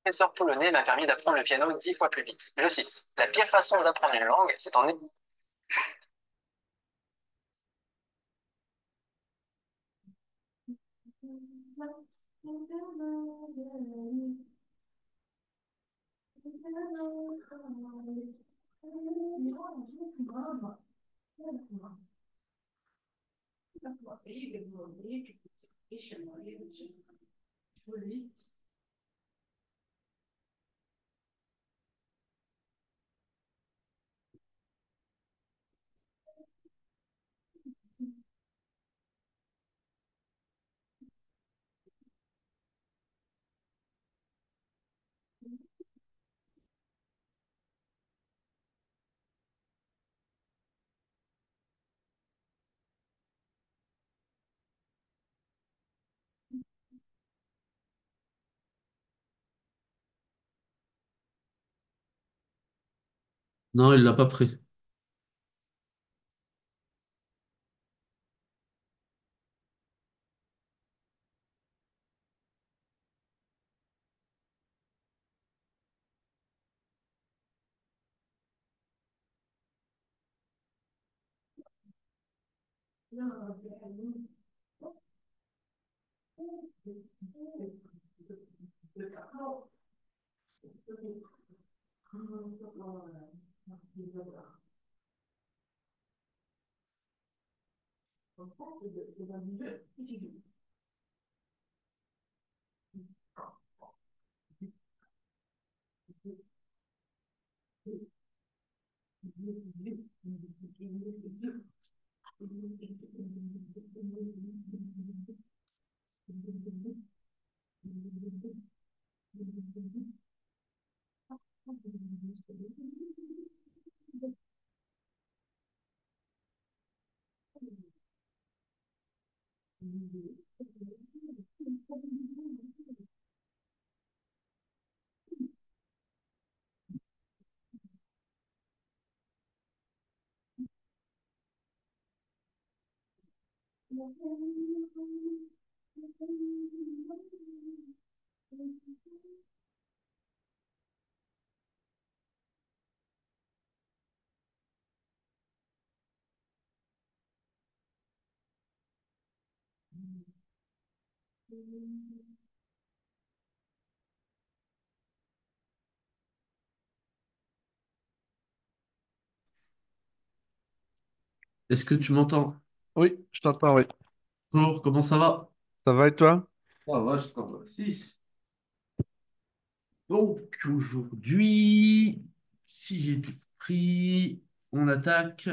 Professeur polonais m'a permis d'apprendre le piano 10 fois plus vite. Je cite, la pire façon d'apprendre une langue, c'est en... Non, il l'a pas pris. Est-ce que tu m'entends? Oui, je t'entends, oui. Bonjour, comment ça va? Ça va et toi? Ça va, je t'en remercie. Donc, aujourd'hui, si j'ai tout pris, on attaque.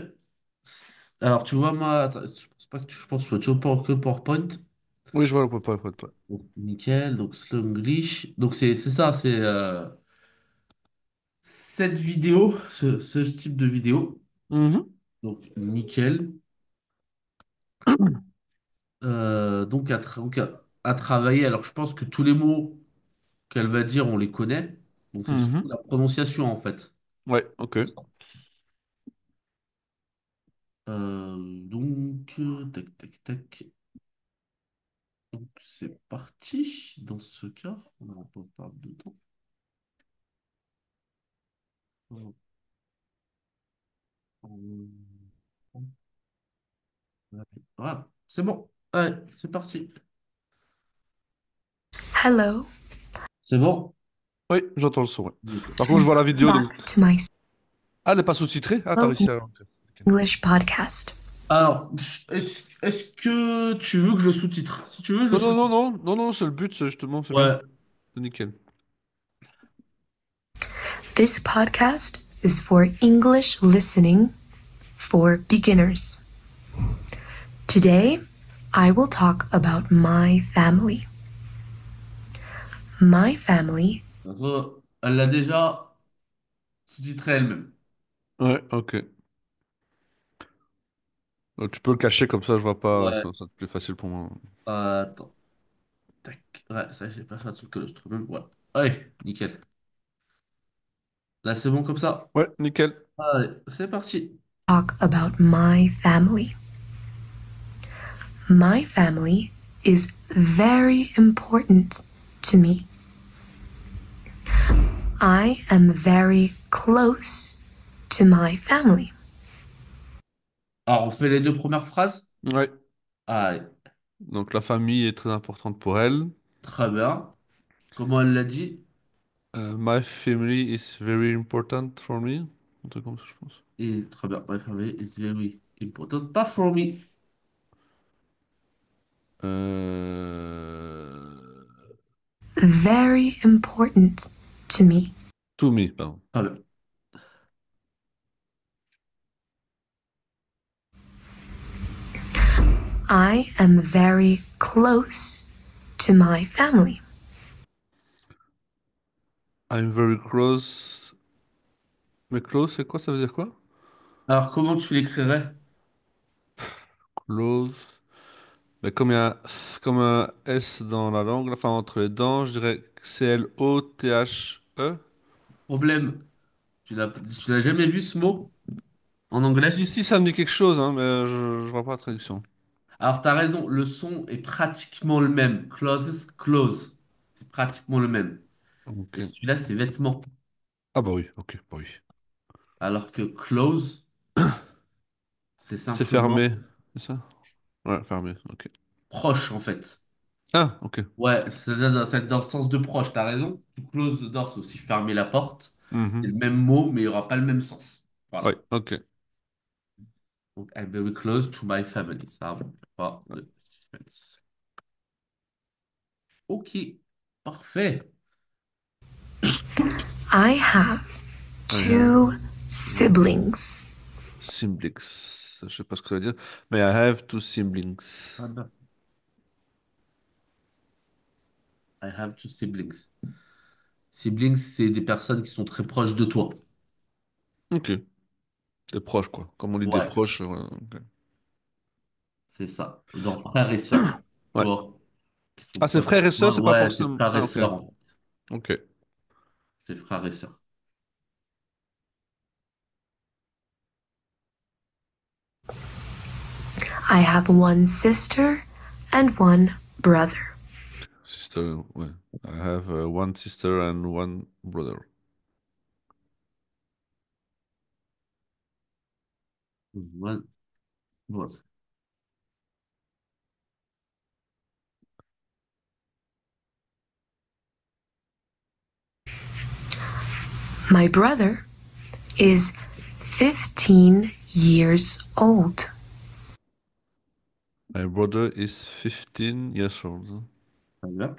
Alors, tu vois, moi, attends, je pense pas que je pense que tu sois toujours pas que PowerPoint. Oui, je vois le point après toi. Donc, nickel, donc Slunglish. Donc, c'est ça, c'est cette vidéo, ce type de vidéo. Mhm, Donc, nickel. Donc, à travailler. Alors, je pense que tous les mots qu'elle va dire, on les connaît. Donc, c'est surtout mhm. la prononciation, en fait. Ouais, ok. Tac, tac, tac. Donc, c'est parti. Dans ce cas, on va pas perdre de temps. C'est bon. Allez, c'est parti. Hello, C'est bon? Oui, j'entends le son, ouais. Nickel. Par contre, je vois la vidéo, donc... back to my Ah, elle n'est pas sous-titrée? Ah, t'as slow réussi à... ok. English podcast. Alors, est-ce que tu veux que je sous-titre? Si tu veux, je Non, non, non, sous-titre. non, non, non, c'est le but, c'est justement, c'est bien. Ouais. C'est nickel. This podcast is for English listening for beginners. Today, I will talk about my family. My family Elle l'a déjà sous-titré elle-même. Ouais, ok. Donc, tu peux le cacher comme ça, je vois pas, Ouais. ça va être plus facile pour moi. Attends. Tac. Ouais, ça, j'ai pas fait attention que le même. Ouais. Allez, nickel. Là, c'est bon comme ça? Ouais, nickel. Allez, c'est parti. talk about my family. My family is very important to me. I am very close to my family. Alors, on fait les deux premières phrases. Ouais. Allez, Donc, la famille est très importante pour elle. très bien. Comment elle l'a dit? My family is very important for me. Un truc comme ça, je pense. Et très bien. My family is very important. Pas for me. Euh... Very important to me. To me, pardon. Très bien. I am very close to my family. I'm very close. Mais close, c'est quoi? Ça veut dire quoi? Alors, comment tu l'écrirais? Close. Mais comme un S dans la langue, enfin entre les dents, je dirais Clothe. Problème. Tu l'as jamais vu ce mot en anglais? Si, si, ça me dit quelque chose, hein, mais je vois pas la traduction. Alors, tu as raison. Le son est pratiquement le même. Clothes, close. C'est pratiquement le même. Et Ok. celui-là, c'est vêtements. Ah bah oui, ok, bah oui. Alors que close, c'est C'est simplement fermé, c'est ça? Ouais, fermé, ok. proche, en fait. Ah, ok. Ouais, c'est dans le sens de proche, t'as raison. To close the door, c'est aussi fermer la porte. C'est Mhm. le même mot, mais il n'y aura pas le même sens. Ouais, Voilà. ok. Donc, I'm very close to my family. Ça, bon, pas de suspense. Ok, parfait. I have I have two siblings. siblings. Je sais pas ce que ça veut dire, mais I have two siblings. Ah ben, I have two siblings. Siblings, c'est des personnes qui sont très proches de toi. Ok. Des proches, quoi. Comme on dit des Ouais, proches. Ok. c'est ça. Dans frères et sœurs. Tu Ouais. vois, qui sont Ah, c'est proches de frères et sœurs, toi. c'est pas Ouais, c'est forcément. frères et Ah, ok. sœurs, en fait. Ok. C'est frères et sœurs. I have one sister and one brother. Sister, ouais. I have one sister and one brother. Ouais, ouais. My brother is 15 years old. My brother is 15 years old. Très bien.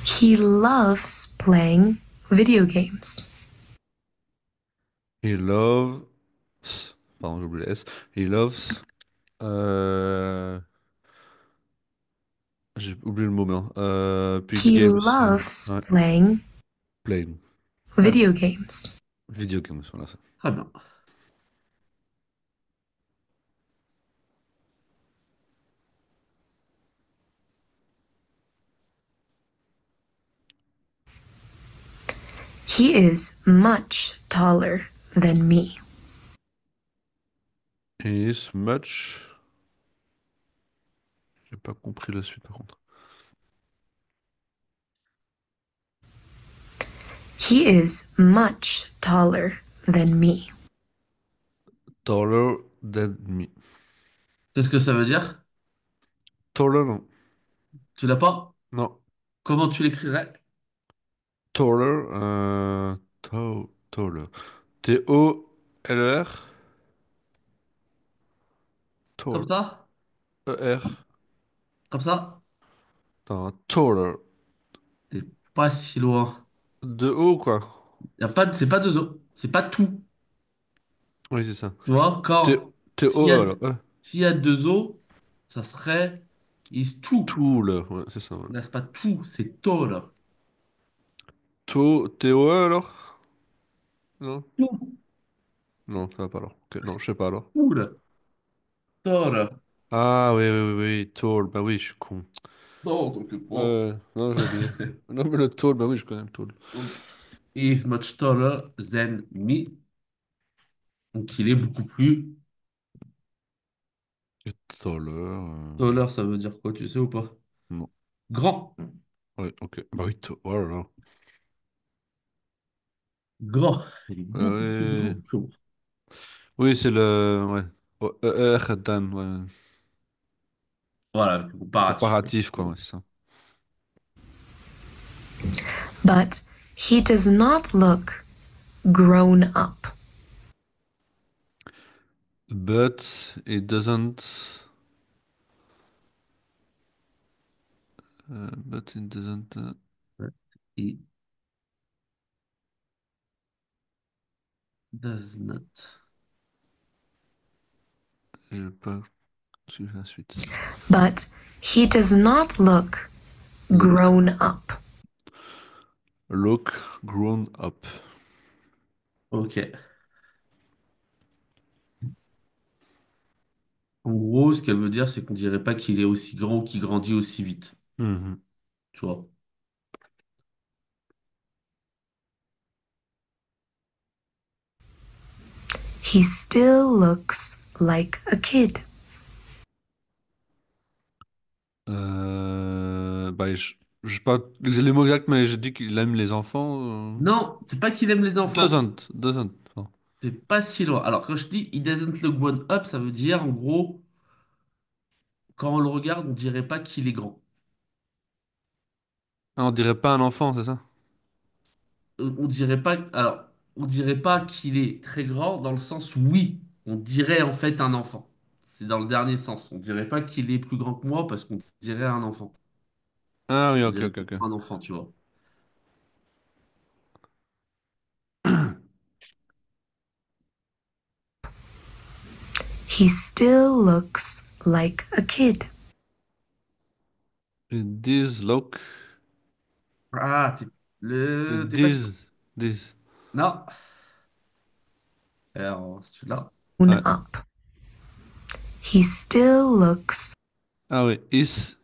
He loves playing video games. He loves. Pardon, j'ai oublié le S. He loves. euh, J'ai oublié le mot maintenant. Puis He games. loves Ouais. playing Playing. Très bien. video games. Video games, voilà ça. Très bien. He is much taller than me. He is much. J'ai pas compris la suite par contre. He is much taller than me. Taller than me. Qu'est-ce que ça veut dire? Taller, non. Tu l'as pas? Non. Comment tu l'écrirais? Taller, taller. T-O-L-E-R. Comme Taller. ça? E-R. Comme ça? Attends, taller. T'es pas si loin. De haut, quoi. Y a pas c'est pas deux os. C'est pas tout. Oui, c'est ça. Tu vois, T- quand s'il y a, T-O, alors. s'il y a deux os, ça serait is two. Tool. Ouais, c'est ça. Ouais. Là, c'est pas tout, c'est tall. T-O-E, alors? Non? Tout, Non, ça va pas alors. Ok, non, je sais pas alors. cool. Tall. Ah oui, oui, oui, oui, tall. Bah oui, je suis con. Non, donc point. Non, j'ai oublié. Non, mais le tall, bah oui, je connais le tall. Donc, he is much taller than me. Donc, il est beaucoup plus Et taller. taller, ça veut dire quoi, tu sais ou pas? Non. Grand. Oui, ok. Bah oui, oh là là. Grand. Il est Ah beaucoup plus grand oui, que moi. oui, c'est le. Ouais. Oh, E-R, Dan, ouais. Voilà, avec le comparatif. Comparatif, quoi, ouais, c'est ça. But he does not look grown up. But it doesn't. But it doesn't. He does not. J'ai pas suivi la suite. But he does not look grown up. Look grown up. Ok. En gros, ce qu'elle veut dire, c'est qu'on dirait pas qu'il est aussi grand ou qu'il grandit aussi vite. Mhm. Tu vois. He still looks like a kid. Bah, je sais pas les mots exacts, mais je dis qu'il aime les enfants. Non, c'est pas qu'il aime les enfants. Doesn't. Non. C'est pas si loin. Alors, quand je dis he doesn't look grown up, ça veut dire, en gros, quand on le regarde, on dirait pas qu'il est grand. Ah, on dirait pas un enfant, c'est ça? On dirait pas, alors, on dirait pas qu'il est très grand dans le sens où oui, on dirait en fait un enfant. C'est dans le dernier sens. On dirait pas qu'il est plus grand que moi parce qu'on dirait un enfant. Ah oui, On ok, dirait ok, ok. un enfant, tu vois. He still looks like a kid. This look. Ah, t'es pas sûr. This. Non. Alors, si tu l'as. Ouais. Grown up. He still looks. Ah oui. Is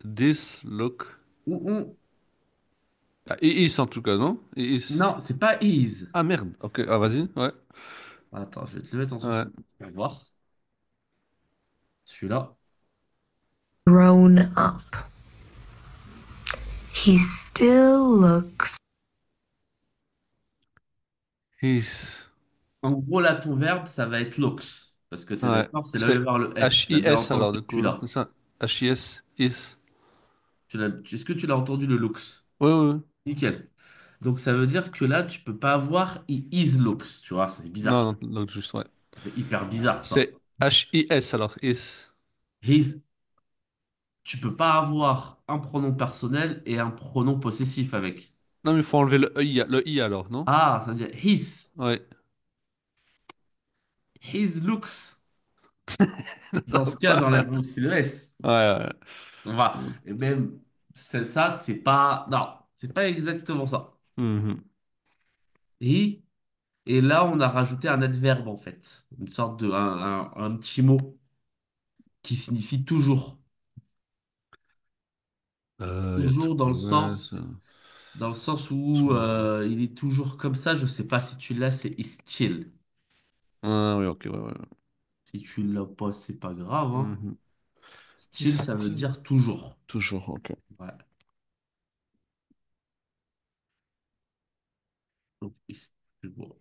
this look. Mm. Ah, he is en tout cas, non? He is. Non, c'est pas is. Ah merde. Ok, ah vas-y. Ouais. Attends, je vais te le mettre en Ouais. sous. Tu vas voir. Celui-là. Grown up. He still looks. Is. En gros, là, ton verbe, ça va être looks. Parce que t'es Ouais. d'accord, c'est là C'est le vers le S. Tu l'as bien H-I-S alors entendu, du tu coup. C'est l'as. ça. H-I-S. Is. Est-ce que tu l'as entendu le looks? Oui, oui, oui. Nickel. Donc ça veut dire que là, tu peux pas avoir he is looks. Tu vois, c'est bizarre. Non, non, donc juste, ouais. C'est hyper bizarre ça. C'est H-I-S alors. Is. His, tu peux pas avoir un pronom personnel et un pronom possessif avec. Non, mais il faut enlever le I alors, non? Ah, ça veut dire his. Ouais. His looks. Ça Dans ce cas, va pas. j'enlève aussi le S. Ouais, ouais. On va. Et même ça, c'est pas. Non, c'est pas exactement ça. Mhm. He, et là, on a rajouté un adverbe en fait. Une sorte de. Un petit mot qui signifie toujours. Y a Toujours tout. Ouais, ça. dans le sens Ça où va. il est toujours comme ça. Je sais pas si tu l'as, c'est is chill. Ah oui, ok, ouais, ouais. Si tu l'as pas, c'est pas grave, hein. Mhm. Still, ça veut dire toujours. Toujours, ok. Ouais. Donc, bon.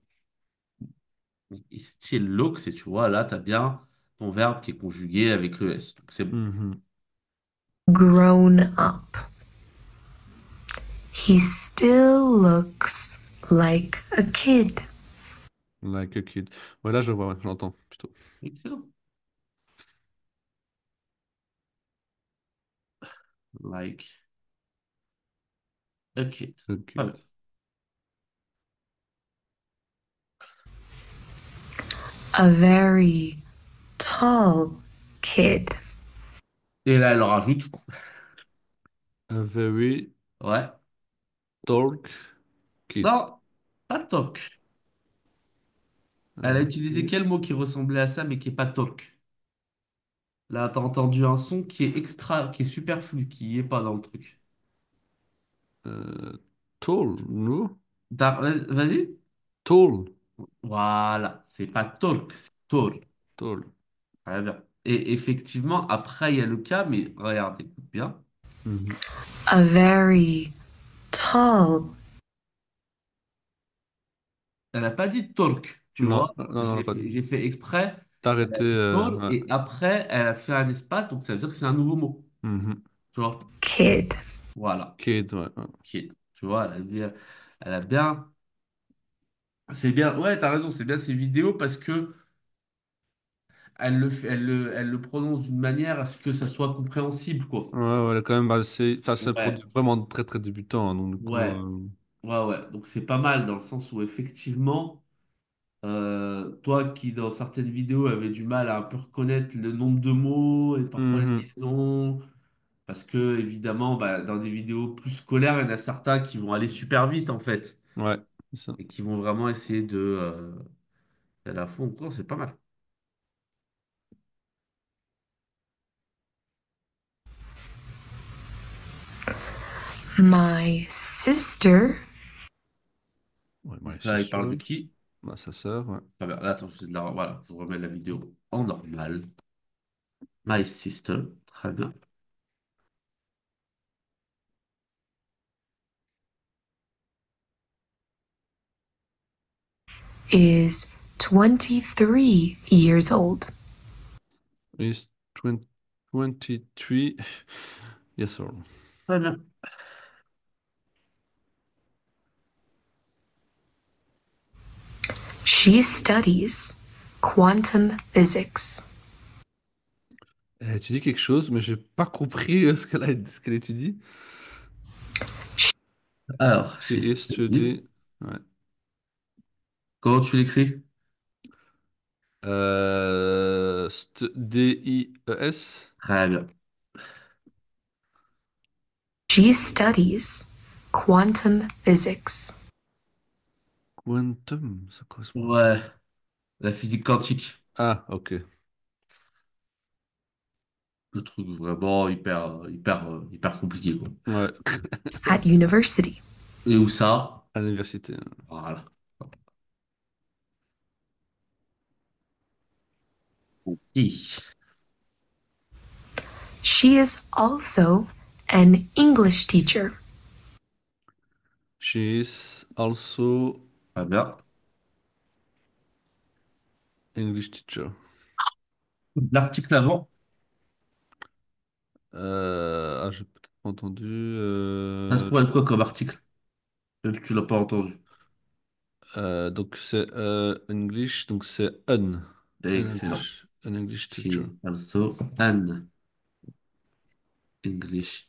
Donc, still looks, et tu vois, là, tu as bien ton verbe qui est conjugué avec le S. Donc, c'est bon. Mhm. Grown up. He still looks like a kid. Like a kid. Ouais, là, je vois, ouais, j'entends plutôt. Excellent. Like a kid. A Très kid. bien. A very tall kid. Et là, elle rajoute. A very Ouais. dark kid. Non, pas talk. A Elle a utilisé very, quel mot qui ressemblait à ça, mais qui est pas talk? Là, t'as entendu un son qui est extra, qui est superflu, qui est pas dans le truc. euh, tall, no? Vas-y. Tall. Voilà, c'est pas talk, c'est tall. Tall. Très bien. Et effectivement, après, il y a le cas, mais regarde, écoute bien. Mhm. A very tall. Elle n'a pas dit talk, tu Non, vois. non, non, non, pas dit. J'ai fait exprès. T'as Elle a arrêté. dit tall Ouais. et après, elle a fait un espace, donc ça veut dire que c'est un nouveau mot. Mhm. Tu vois. Kid. Voilà. Kid, ouais, ouais. Kid. Tu vois, elle a bien. C'est bien. Ouais, t'as raison, c'est bien ces vidéos parce que elle le prononce d'une manière à ce que ça soit compréhensible, quoi. Ouais, ouais, elle est quand même assez. Enfin, c'est Ouais. vraiment très très débutant, hein, donc du coup. Ouais. Ouais, ouais. Donc c'est pas mal dans le sens où effectivement. Toi qui, dans certaines vidéos, avais du mal à un peu reconnaître le nombre de mots et parfois les Mhm. liaisons, parce que, évidemment, bah, dans des vidéos plus scolaires, il y en a certains qui vont aller super vite, en fait, Ouais, c'est ça. et qui vont vraiment essayer d'aller à fond. Non, c'est pas mal. My sister Ouais, ouais, Donc c'est là, il parle de sûr. qui? Bah, sa sœur, ouais. Ah ben, là, attends, voilà, je remets la vidéo en normal. My sister, très bien. is 23 years old. He's 20, 23 years old. Très bien. She studies quantum physics. Tu dis quelque chose, mais j'ai pas compris ce qu'elle étudie. Alors, She chez is Studies, study. Ouais. comment tu l'écris? DIES. Très bien. She studies quantum physics. Quantum, ça correspond. Ouais, la physique quantique. Ah, ok. Le truc vraiment hyper compliqué, quoi. Ouais, At university. Et où ça? à l'université. Voilà. I. She is also an English teacher. She is also Très bien. English teacher. L'article avant, J'ai peut-être pas entendu. ça se pourrait être quoi comme article? Tu l'as pas entendu. Donc c'est English, donc c'est Excellent. An English She teacher. is also an English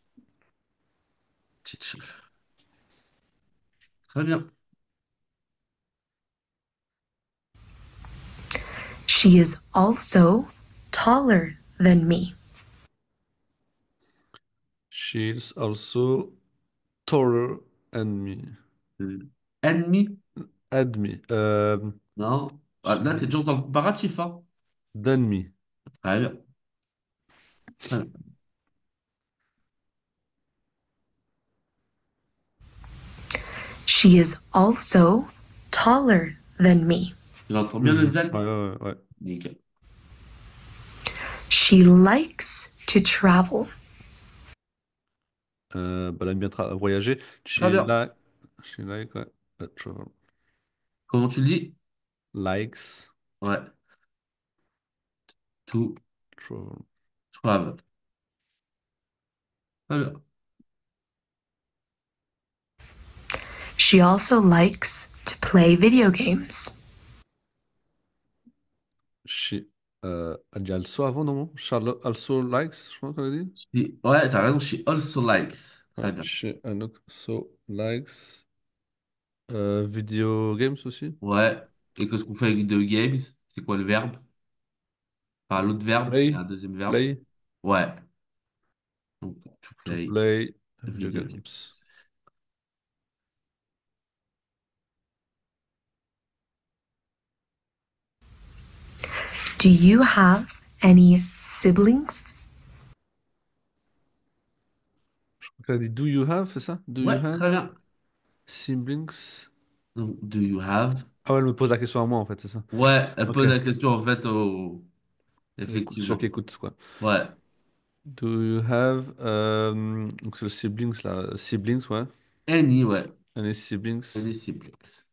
teacher. Très bien. She is also taller than me. She is also taller than me. Ennemi? And me. Non. Ah, là, t'es toujours dans le comparatif, hein? Than me. Très bien. Très bien. She is also taller than me. Tu l'entends bien le Mhm. Z? Ouais, ouais, ouais, ouais. Nickel. She likes to travel? Bah, elle aime bien voyager. Très bien. She like, ouais. Travel. Comment tu le dis? Likes Ouais. To travel. travel. Très bien. She also likes to play video games. She, elle dit also avant, non? Charlotte also likes, je crois qu'elle a dit. Ouais, t'as raison. She also likes. Ouais, Très bien. she also likes video games aussi. Ouais. Et qu'est-ce qu'on fait avec The Games? C'est quoi le verbe? Enfin, l'autre verbe. Il y a Play, un deuxième verbe. play, Ouais. Donc, to to play play video video games. games. Do you have any siblings? Je crois qu'elle a dit do you have, c'est ça? Do you Ouais, have très bien. siblings? Donc, do you have? Ah ouais, elle me pose la question à moi en fait, c'est ça. Ouais, elle Ok. pose la question en fait au... Écoute, ceux qui Effectivement. écoutent quoi. Ouais. Do you have donc c'est le siblings là, siblings ouais. Any, ouais. Any siblings? Any siblings.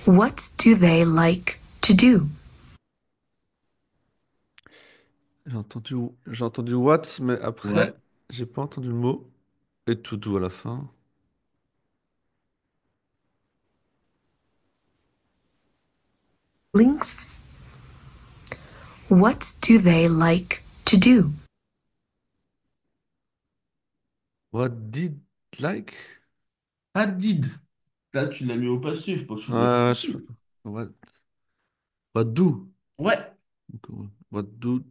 What do they like to do? J'ai entendu what, mais Ouais. après j'ai pas entendu le mot et to do à la fin. Siblings? What do they like to do? What did like? Ah, did. Ça, tu l'as mis au passif, pas tu l'as mis au Je sais passif. pas. What do? Ouais. Donc, what do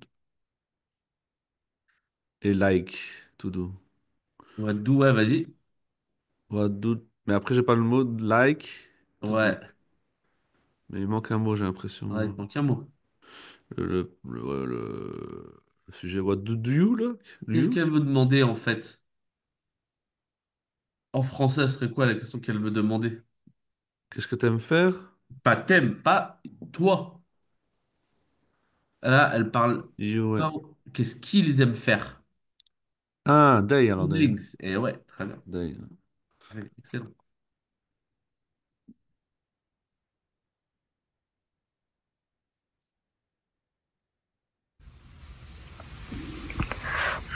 et like to do. Ouais, do, ouais, vas-y. What do? Mais après j'ai pas le mot like to do. Ouais. Mais il manque un mot, j'ai Ouais, il l'impression. te manque un mot. Ouais, le sujet what do you like? Qu'est-ce You? qu'elle veut demander en fait? En français, ce serait quoi la question qu'elle veut demander? Qu'est-ce que t'aimes faire? Pas t'aimes, pas toi. Là, elle parle. You, ouais. Qu'est-ce qu'ils aiment faire? Ah, day alors day. Siblings. Et ouais, très bien. Day. Ouais, excellent.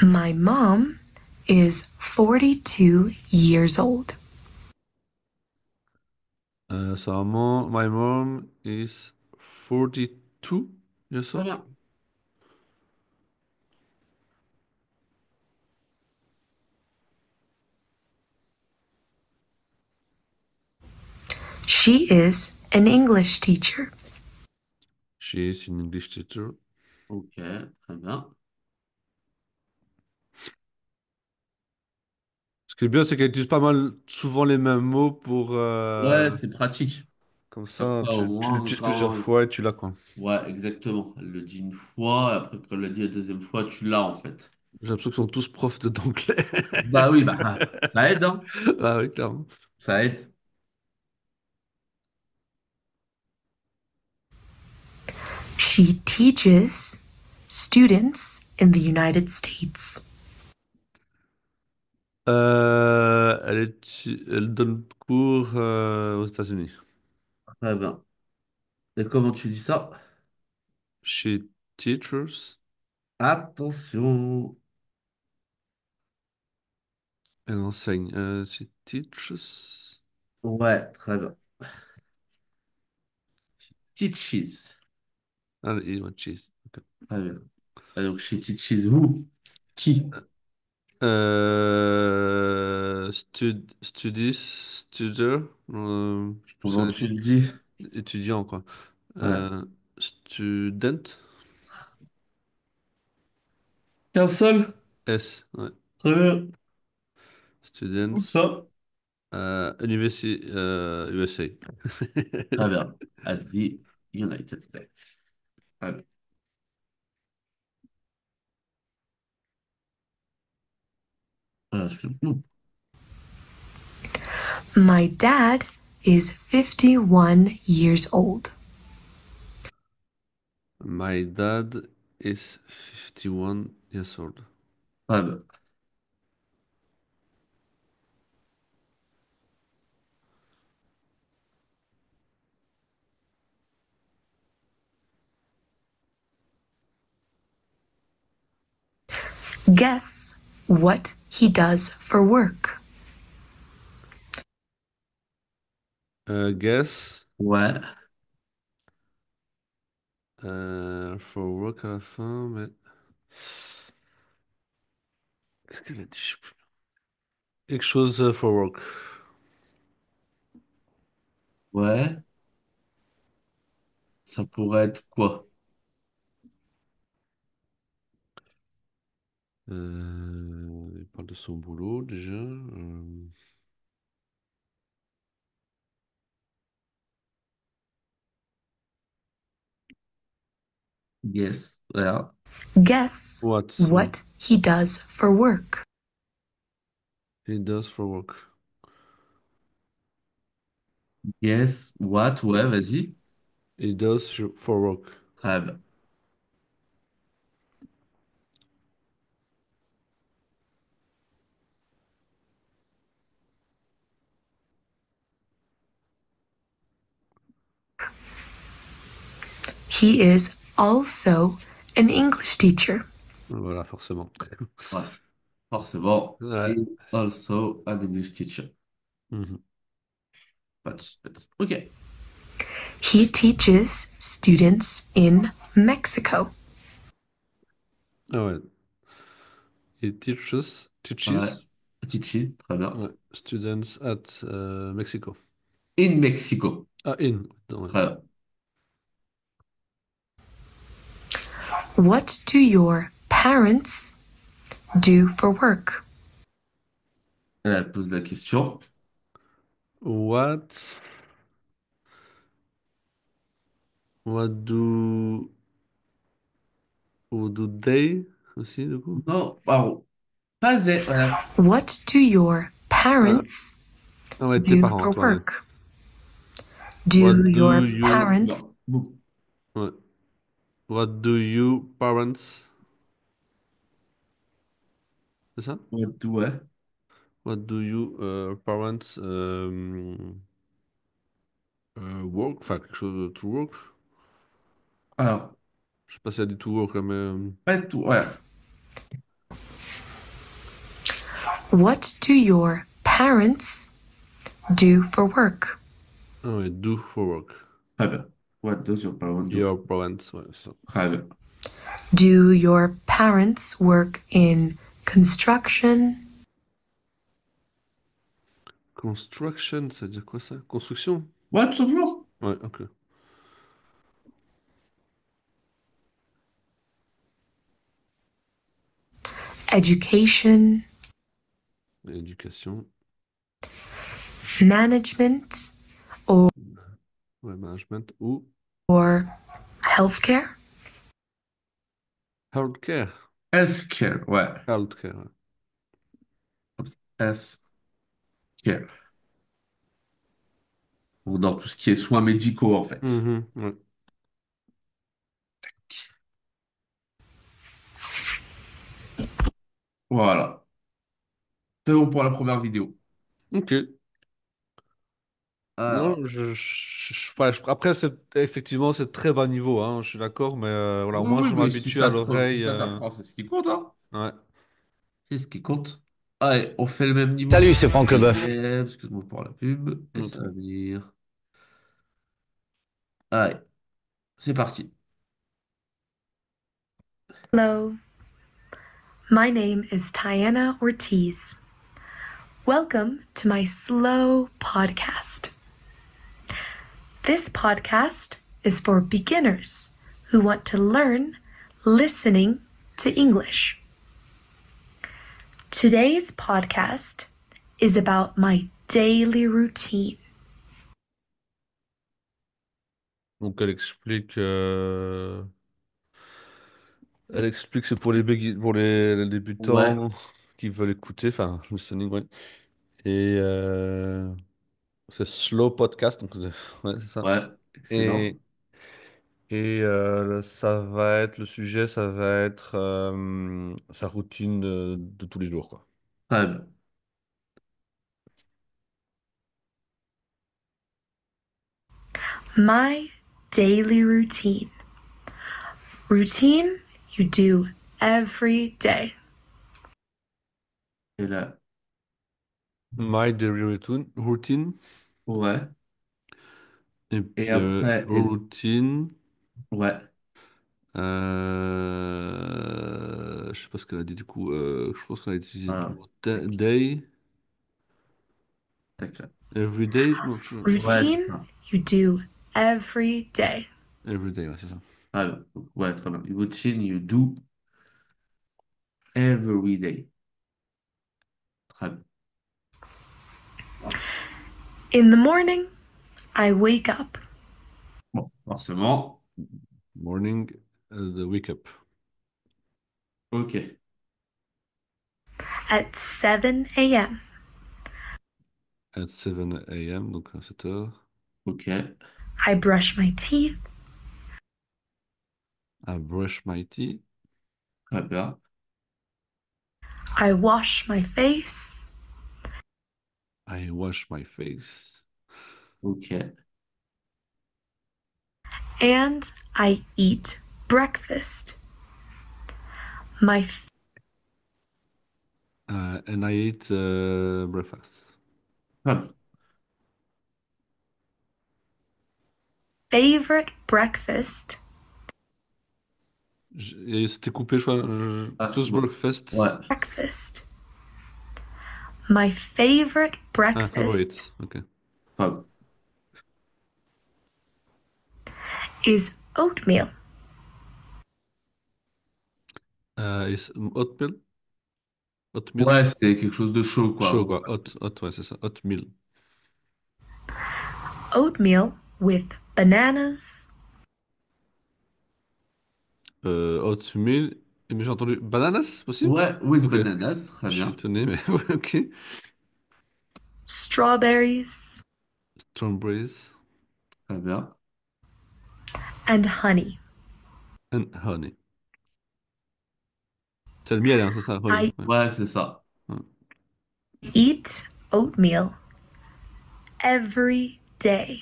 My mom is 42 years old. So my mom is 42 years Très old. bien. She is an English teacher. She is an English teacher. Ok, très bien. Ce qui est bien, c'est qu'elle utilise pas mal, souvent les mêmes mots pour... Ouais, c'est pratique. comme Comme ça, ça, au tu moins, l'utilises plusieurs quand. fois et tu l'as, quoi. Ouais, exactement. Elle le dit une fois, et après, quand elle le dit la deuxième fois, tu l'as en fait. J'ai l'impression qu'ils sont tous profs d'anglais. Bah oui, bah, ça aide, hein. Ah oui, clairement. Ça aide. She teaches students in the United States. Elle donne cours aux États-Unis. Très bien. Et comment tu dis ça? She teaches. Attention. Elle enseigne. She teaches. Ouais, très bien. Teaches. Ah, il m'a cheese. Ok. Très bien. Ah, donc, chez teaches who? Qui? Studies, studer, je sais plus si Comment c'est tu le dis? étudiant, quoi. Ouais. Euh, student, Qu'un seul? S, ouais. Très bien. Où Students, ça? USA. Très bien. At the United States. Très bien. Excuse-moi. My dad is 51 years old. My dad is 51 years old. Ah bah. Guess what he does for work. Guess. Ouais. For work à la fin, mais. Qu'est-ce qu'elle a dit? Je sais plus. Quelque chose for work. Ouais. Ça pourrait être quoi? Il parle de son boulot déjà. Yes. Yeah. Guess What? Ouais. what he does for work. He does for work. Yes. What? Ouais, vas-y. He does for work. Très bien. He is also an English teacher. Voilà, forcément. Ouais. Forcément. Ouais. Et also an English teacher. Mhm. Ok. He teaches students in Mexico. Ah ouais. He teaches Ouais. Teaches. Très bien. ouais, students at Mexico. In Mexico. Ah, in. Non, ouais. Très bien. What do your parents do for work? Elle pose la question. What? What do they aussi, du coup? Non, pardon. Pas Z. Ouais. What do your Ah, parents ah ouais, tes do parents, for toi, ouais. work? Do What do your you... parents Non. Bon. Ouais. What do you parents... C'est ça? Ouais. Ouais. What do you parents work? Enfin, quelque chose de to work? Alors, Je sais pas si elle dit to work, là, mais... pas tout. Ouais. What do your parents do for work? Ah ouais, do for work. Très bien. What does your parents do? Your parents, ouais, c'est ça. Très bien. Do your parents work in construction? Construction, ça veut dire quoi ça? Construction? Ouais, tout simplement. Ouais, ok. Education? Éducation, Management? ouais, management ou Or healthcare? healthcare. Healthcare. Ouais. Healthcare, ouais. Healthcare. Ou dans tout ce qui est soins médicaux, en fait. Mhm, ouais. Voilà. C'est bon pour la première vidéo. Ok. Alors, Non, ouais, après, effectivement, c'est très bas niveau, hein, je suis d'accord, mais voilà, au oui, moins oui, je mais si m'habitue à si l'oreille. ça t'apprend, c'est ce qui compte, hein. Ouais. C'est ce qui compte. Allez, on fait le même niveau Salut, pour c'est Franck la Leboeuf. deuxième. Excuse-moi pour la pub. Et ça va Ok. venir. Allez, c'est parti. Hello, my name is Tiana Ortiz. Welcome to my slow podcast. This podcast is for beginners who want to learn listening to English. Today's podcast is about my daily routine. Donc elle explique que c'est pour pour les Ouais, débutants qui veulent écouter, enfin, listening, ouais. Et c'est slow podcast, donc ouais, c'est ça. ouais, Et, excellent. Et ça va être, le sujet, ça va être sa routine de tous les jours, quoi. Très bien. My daily routine. Routine you do every day. Et là, My daily routine. ouais. Et Et puis après, routine. ouais, Je sais pas ce qu'elle a dit du coup. Je pense qu'elle a utilisé le voilà. mot day. D'accord. Every day. Ouais, c'est Routine ça. you do every day. Every day, ouais, c'est ça. Très bien. Ouais, très bien. Routine you do every day. Très bien. In the morning, I wake up. Bon, forcément. Morning, the wake up. Ok. At 7 a.m. At 7 a.m., donc à 7 heures. Ok. I brush my teeth. I brush my teeth. Très bien. I wash my face. I wash my face. Ok. And I eat breakfast. My And I eat breakfast. Très bien. favorite breakfast Et c'était coupé, je crois. Ah, Just bon. breakfast. Ouais. breakfast. My favorite Ah, breakfast favorite. Ok. Très bien. is oatmeal. Is oatmeal? Oatmeal? Ouais, c'est quelque chose de chaud, Chaud, quoi. quoi. Hot, ouais, c'est ça. Oatmeal. Oatmeal with bananas, Oatmeal. Mais j'ai entendu bananas, c'est possible? Ouais, with Ok. bananas, très Je suis bien. étonné, mais ouais, ok. strawberries, Strawberries Très bien. and honey. and honey. C'est le miel, hein, c'est ça, honey. I Ouais. Ouais, c'est ça. Ouais. eat oatmeal every day.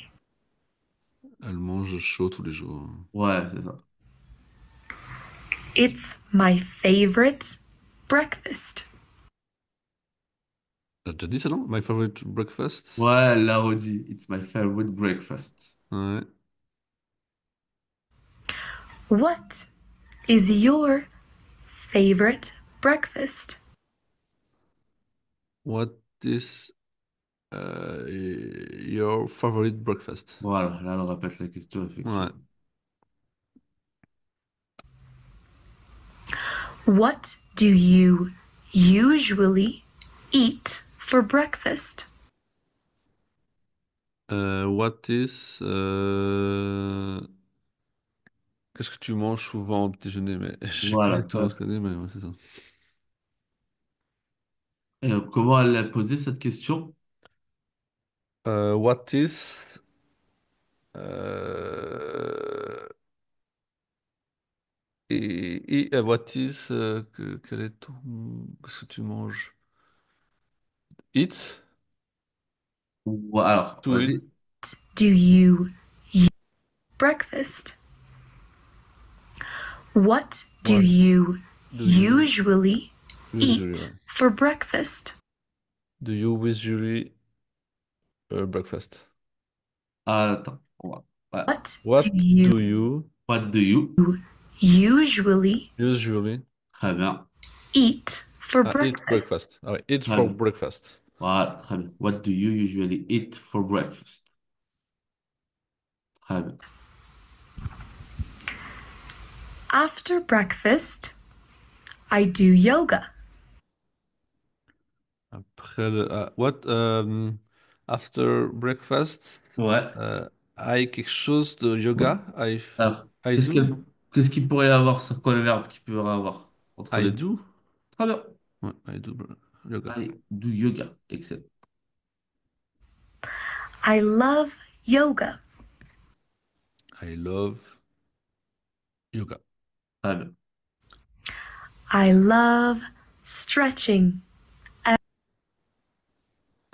Elle mange chaud tous les jours. Ouais, c'est ça. It's my favorite breakfast. T'as déjà dit ça, non? My favorite breakfast? Ouais, elle l'a redit. It's my favorite breakfast. Ouais. What is your favorite breakfast? What is your favorite breakfast? Voilà, là, on répète la question, Ouais. effectivement. What do you usually eat for breakfast? What is... Qu'est-ce que tu manges souvent au petit déjeuner? Mais je sais plus Voilà. exactement ce qu'elle dit, mais ouais, c'est ça. Et comment elle a posé cette question? What is... euh, what is... quel est ton... Qu'est-ce que tu manges? Eat? Alors, To eat? vas-y. Do you eat breakfast? What do What you do you usually usually... eat for breakfast? Do you usually breakfast? Attends. Ouais. What do What you do you What do you? usually usually Très bien. eat for eat breakfast? breakfast? Ah ouais, eat Très for bien. breakfast. Voilà, très bien. What do you usually eat for breakfast? Très bien. After breakfast, I do yoga. Après le... what after breakfast? Ouais. Quelque chose de yoga? Alors, I do? qu'est-ce qu'il pourrait y avoir, c'est quoi le verbe qu'il pourrait avoir entre I les deux? do? Très bien. Ouais, I do yoga. I do yoga. Excellent. I love yoga. I love Yoga. Très bien. I love stretching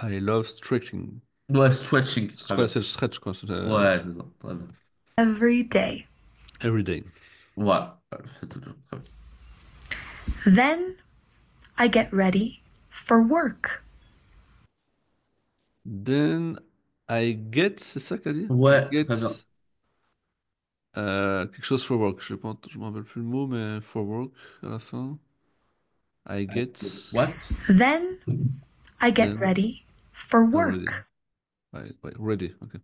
I love stretching. Ouais, stretching. Très bien. C'est le stretch, quoi. Ouais, c'est ça. Très bien. every day. Every day. Ouais, c'est toujours très bien. Then I get ready for work. Then I get, c'est ça qu'elle dit? Ouais, Get très bien. quelque chose for work. Je me rappelle plus le mot, mais for work à la fin. I get What? Then I get then ready for ready. work. Ouais, ready. Okay.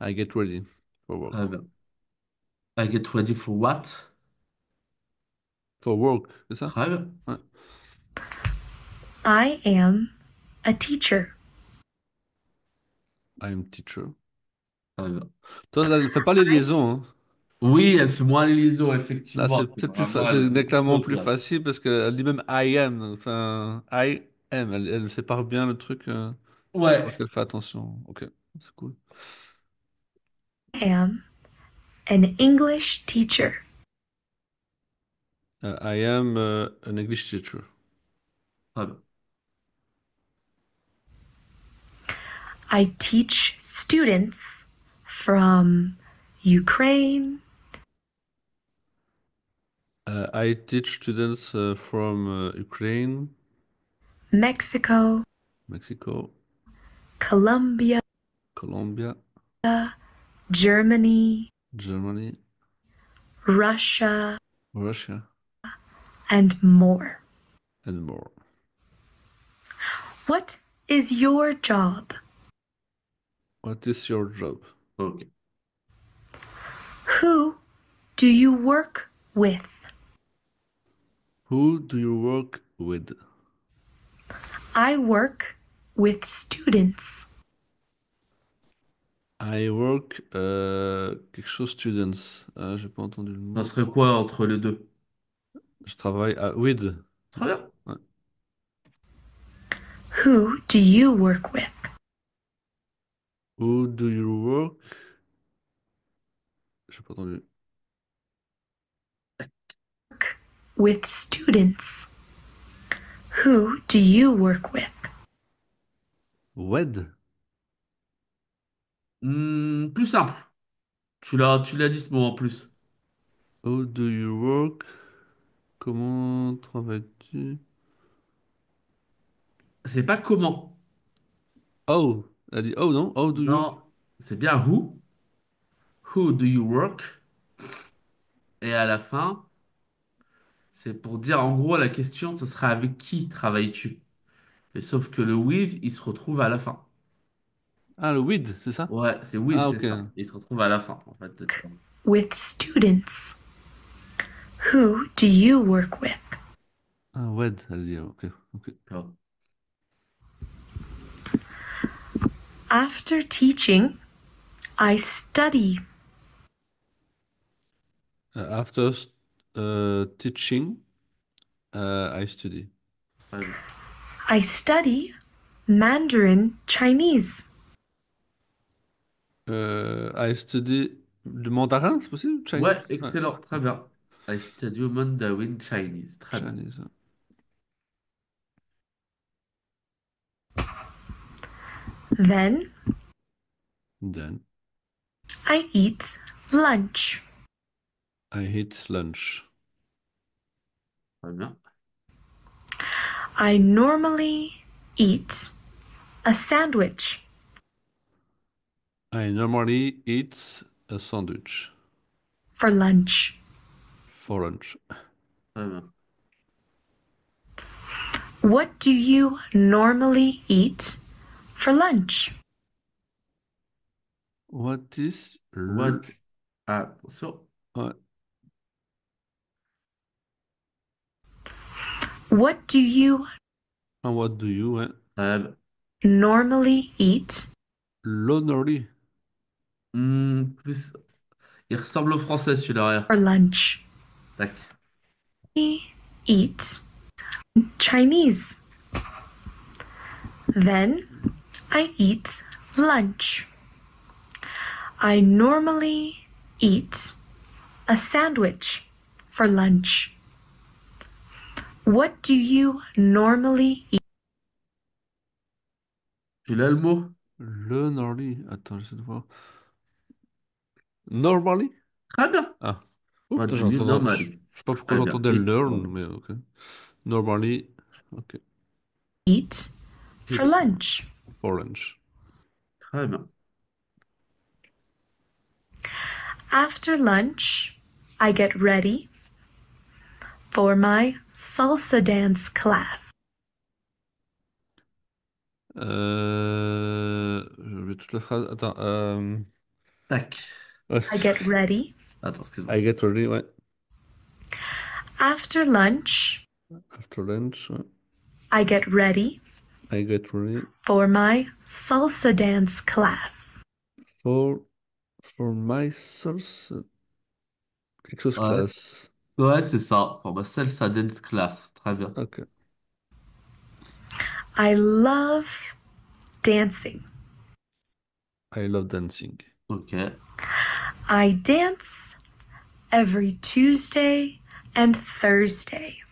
I get ready for work. Très bien. I get ready for what? For work, c'est ça? Très bien. Ouais. I am a teacher. I'm teacher. Très bien. Toi, là, elle fait pas les liaisons, hein. Oui, elle fait moins les liaisons, Là, effectivement. c'est peut-être Vraiment, elle c'est fait clairement grosse, plus là. facile parce qu'elle dit même I am. Enfin, I am. Elle sépare bien le truc. Je Ouais. pense qu'elle fait attention. Ok, c'est cool. I am an English teacher. I am an English teacher. Très bien. I teach students from Ukraine, I teach students from Ukraine, Mexico, Mexico, Colombia, Colombia, Germany, Germany, Russia, Russia, and more. and more. What is your job? What is your job? Ok. Who do you work with? Who do you work with? I work with students. I work quelque chose students. J'ai pas entendu le Ça mot. serait quoi entre les deux? Je travaille with. Très bien. Ouais. Who do you work with? Who do you work? J'ai pas entendu. With students. Who do you work with? Wed? Plus simple. Tu l'as dit ce mot en plus. How do you work? Comment travailles-tu? C'est pas comment. Oh, elle a dit oh non? How do you? Non, c'est bien who. Who do you work? Et à la fin, c'est pour dire en gros la question, ce sera avec qui travailles-tu? Et sauf que le with, il se retrouve à la fin. Ah, le with, c'est ça? Ouais, c'est Ah, with, c'est ok. ça. Il se retrouve à la fin, en fait. With students. Who do you work with? Ah, wed, elle dit, ok, ok. After teaching, I study. After teaching, I study. Très bien. I study Mandarin Chinese. I study du mandarin, c'est possible? Ouais, Chinese? Ouais. excellent, très bien. I study Mandarin Chinese. Très bien. Chinese. Then Then I eat lunch. I eat lunch. Très bien. I normally eat a sandwich. I normally eat a sandwich For lunch. for lunch. Très bien. What do you normally eat for lunch? What is What? Attention. Ouais. What do you And what do you? Ouais. Très bien. normally eat L'honorly. Plus... Il ressemble au français, celui-là. for lunch? Tac. I eat Chinese. Then I eat lunch. I normally eat a sandwich for lunch. What do you normally eat? Tu l'as le mot? Le Norly. Attends, j'essaie de voir. Normally? Très bien. Ah. Oh, What putain, do you je normally? sais pas pourquoi Très bien. j'entendais learn, mais ok. Normally, ok. Eat for Eat lunch. for lunch. Très bien. After lunch, I get ready for my salsa dance class. Je vais toute la phrase. Attends. Tac. Ouais. I get ready. Attends, excuse-moi. I get ready, ouais. After lunch, After lunch, ouais. I get ready I get ready for my salsa dance class. for my salsa. Quelque chose Ouais. classe. Ouais, c'est ça. For my salsa dance class. Très bien. Ok. I love dancing. I love dancing. Ok. I dance every Tuesday and Thursday.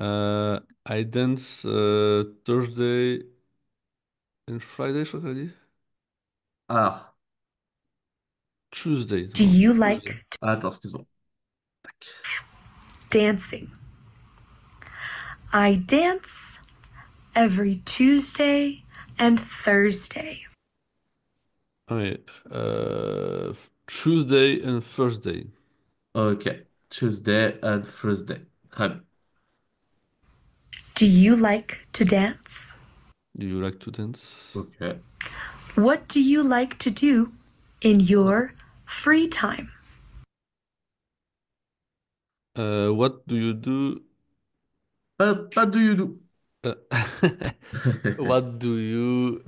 I dance Thursday and Friday, je crois qu'elle a dit. Ah. Tuesday. Do Non, you Tuesday. like Attends, excuse-moi. Tac. dancing? I dance every Tuesday and Thursday. Ah oui. Tuesday and Thursday. Ok. Tuesday and Thursday. Très bien. Do you like to dance? Do you like to dance? Ok. What do you like to do in your free time? What do you do? Pas do you do. Uh, what do you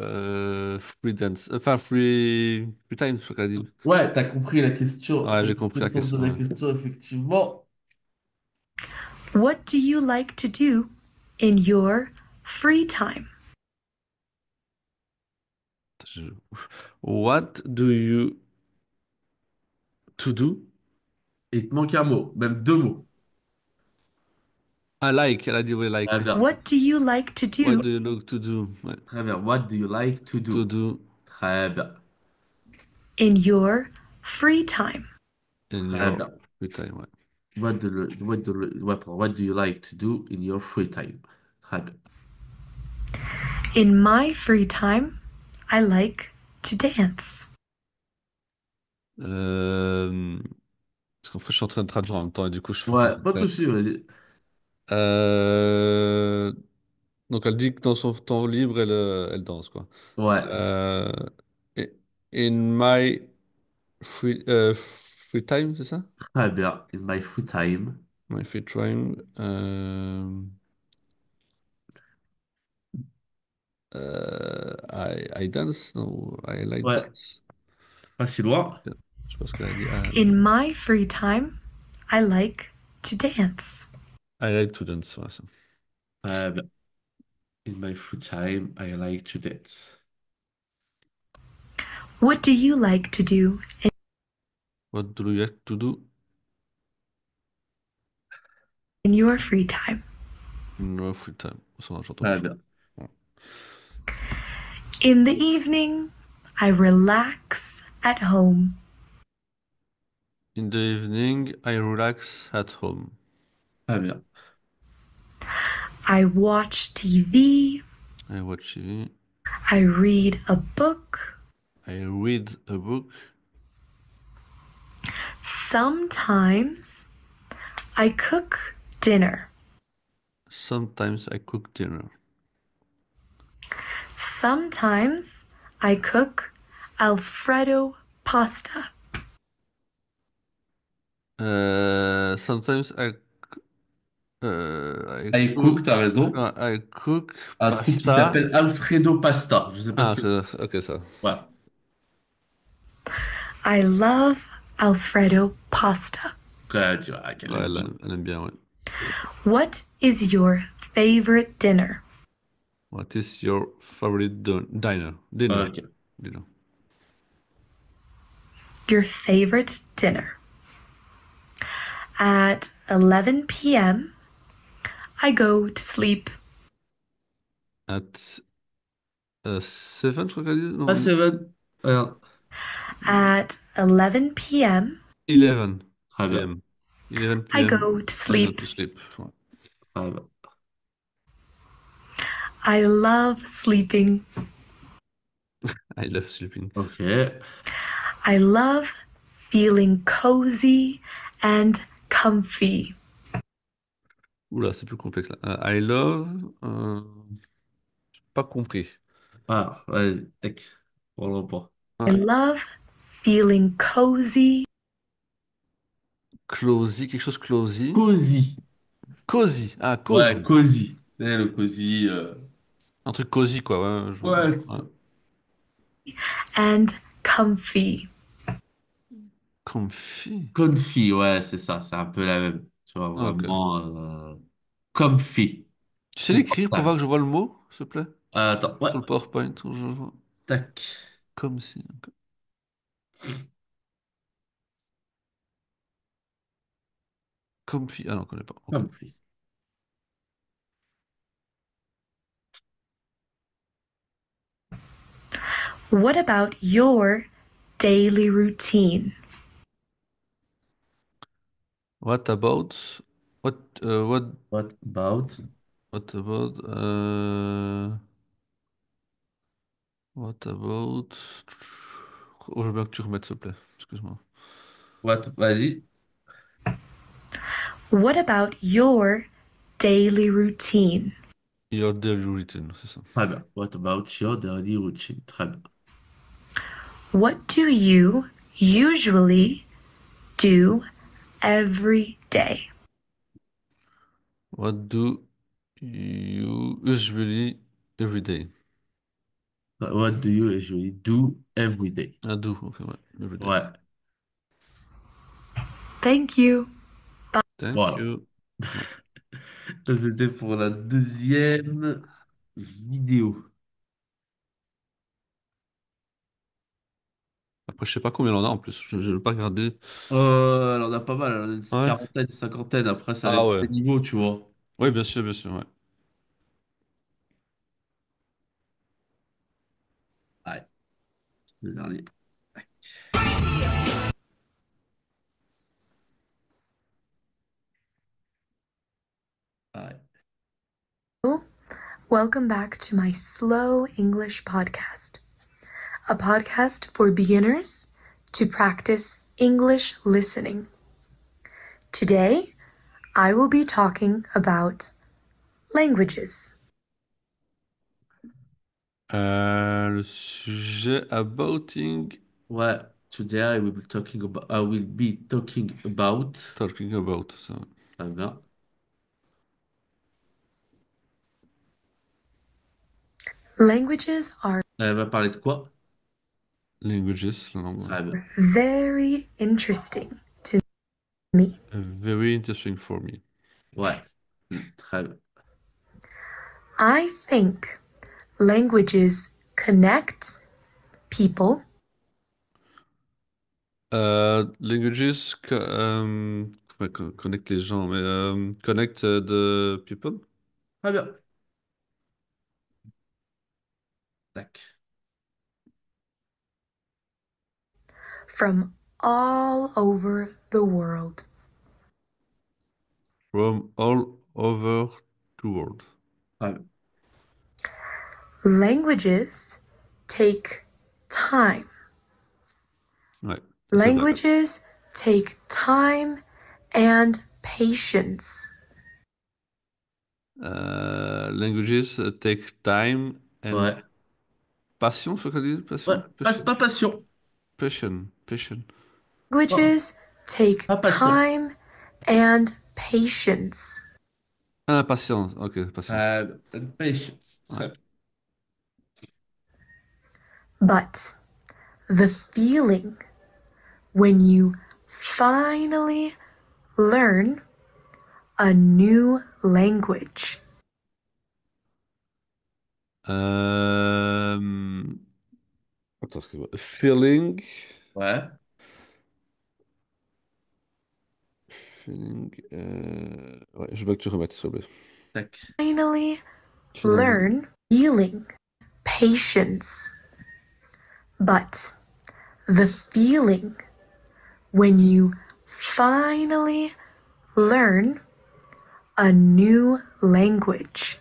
free dance? Enfin, free time, je crois qu'elle a dit. Ouais, t'as compris la question. Ouais, T'as j'ai compris compris le la sens de question. la Ouais. question, effectivement. What do you like to do in your free time? Je- What do you to do? Il te manque un mot, même deux mots. Ah, like, elle a dit oui, like, Très oui. bien. What do you like to What do do you like to do? Ouais. Très bien. What do you like to To do? do Très bien. in your free time? in Très your bien. free time, ouais. What do you like to do in your free time? Très bien. In my free time, I like to dance. Euh, Parce qu'en fait, je suis en train de traduire en même temps et du coup, je Ouais, pas de ouais. souci, vas-y. Euh, Donc, elle dit que dans son temps libre, elle danse, quoi. Ouais, Euh, i- In my free time, c'est ça? très bien. In my free time. My free time. I dance? No, I like Ouais, dance. pas si loin. Je sais pas ce qu'elle a dit. In my free time, I like to dance. I like to dance, ouais, ça. Très bien. In my free time, I like to dance. What do you like to do What do you like to do in your free time? in your free time? Ça va, j'entends Très toujours. bien. Ouais. In the evening, I relax at home. In the evening, I relax at home. Très bien. I watch TV. I watch TV. I read a book. I read a book. Sometimes I cook dinner. Sometimes I cook dinner. Sometimes I cook Alfredo pasta. Sometimes I cook, t'as raison. I cook Un truc qui pasta. s'appelle Alfredo Pasta. Je sais pas ce Ah, que... ok, ça. Ouais. I love Alfredo pasta. Ouais, tu vois, quel Ouais, est elle aime bien, ouais. What is your favorite dinner? What is your favorite diner? Dinner. Ok. Dinner. your favorite dinner? At 11 p.m., I go to sleep. At 7, je crois qu'elle a dit. Ah, Non, Seven. Regarde. At 11 p.m., 11 Très bien. p.m. 11 I p.m. go to I go sleep. to sleep. Ouais. Très bien. I love sleeping. I love sleeping. Ok. I love feeling cozy and comfy. Oula, c'est plus complexe là. I love. Pas compris. Ah, vas-y. Tac. On le reprend. I Ouais. love feeling cozy. Closy, quelque chose closy. Cozy. Cozy. Ah, Ouais, cozy. cozy. Le cozy. Un truc cosy, quoi. Ouais, je vois. Ouais, c'est Ouais. ça. And comfy. Comfy. Comfy, ouais, c'est ça. C'est un peu la même. Tu vois, Ah, ok. vraiment. Comfy. Tu sais l'écrire pour voir Confortable. que je vois le mot, s'il te plaît? Attends, ouais. Sur le PowerPoint. Je vois. Tac. Comme si. Ok. Comfy. Ah non, je connais pas. Ok. Comfy. What about your daily routine? What about. What. What about? What about. What about. Oh, je veux bien que tu remettes, s'il te plaît. Excuse-moi. What? Vas-y. What about your daily routine? Your daily routine, c'est ça. Très bien. What about your daily routine? Très bien. What do you usually do every day? What do you usually every day? What do you usually do every day? I do, ok, ouais, every day. Ouais. Thank you. Thank Voilà. you. Ouais. Ça, c'était pour la deuxième vidéo. Après, je sais pas combien il en a en plus. Je vais pas regarder. Alors, on a pas mal, on a une Ouais. quarantaine, cinquantaine. Après, ça Ah dépend ouais. des niveaux, tu vois. Oui, bien sûr, ouais. Ouais, le dernier. Ouais. Welcome back to my Slow English podcast, a podcast for beginners to practice English listening. Today, I will be talking about languages. Le sujet abouting, Ouais. Today, I will be talking about. talking about, ça. Très bien. Languages are Elle va parler de quoi? Languages, la langue. Très bien. very interesting to me. Very interesting for me. Ouais. Très bien. I think languages connect people Languages ouais, connect les gens, mais connect the people. Très bien. Tac. from all over the world. From all over the world. Très bien. Languages take time. Ouais, c'est vrai. Languages take time and patience. Languages take time and Ouais. passion, c'est ce qu'on dit? Ouais. Passion? Passe Passion? pas passion. Passion. Passion. Non, Languages take pas passion. time and patience. Ah, patience. Ok, patience. And patience. Ouais. Très bien. But the feeling when you finally learn a new language. Euh... Attends, excuse-moi. Feeling. Ouais. Feeling. Ouais, je veux que tu remettes, s'il te plaît. Tac. Finally, Finalement. learn feeling, patience. But the feeling when you finally learn a new language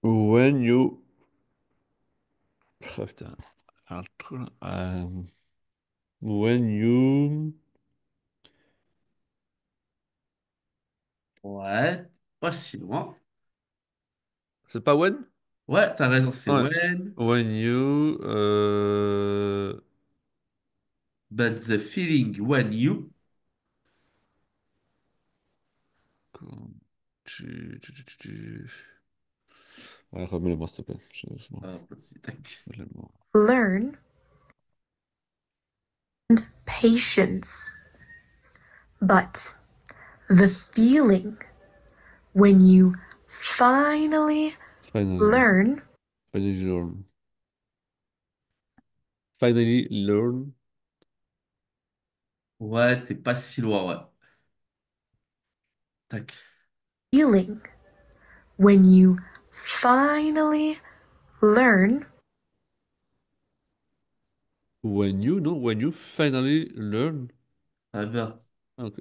When you. Oh, putain. Alors, le truc, là. When you. Ouais, pas si loin. C'est pas when? Ouais, t'as raison, c'est Ouais. when, When you. but the feeling when you. Ouais, remets-le-moi, s'il te plaît. Tac. Remets-le-moi. learn and patience. But the feeling when you finally Finally. learn Finally learn. Finally learn. Ouais, t'es pas si loin, ouais. Tac. feeling when you finally learn When you, no, when you finally learn. Très bien. Ah, ok.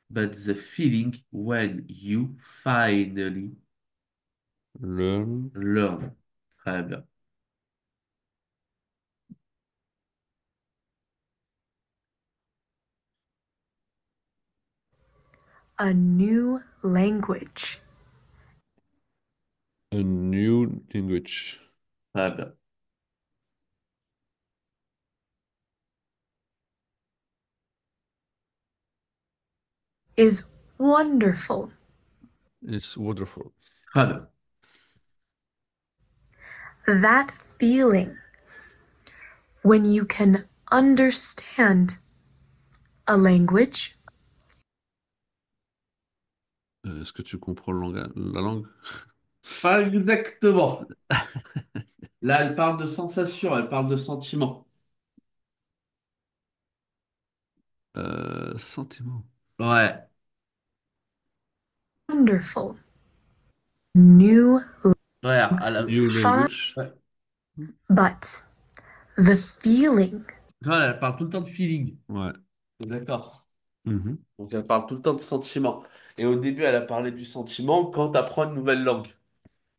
But the feeling when you finally Learn. learn. Très bien. a new language A new language. Très bien. is wonderful. It's wonderful. Très bien. That feeling when you can understand a language Est-ce que tu comprends la langue? Pas exactement. Là, elle parle de sensation, elle parle de sentiment. Sentiment. Ouais. wonderful. New Ouais, à la- New fun, language. ouais. but the feeling Ouais, elle parle tout le temps de feeling. Ouais. D'accord. Mhm. Donc, elle parle tout le temps de sentiment. Et au début, elle a parlé du sentiment quand tu apprends une nouvelle langue.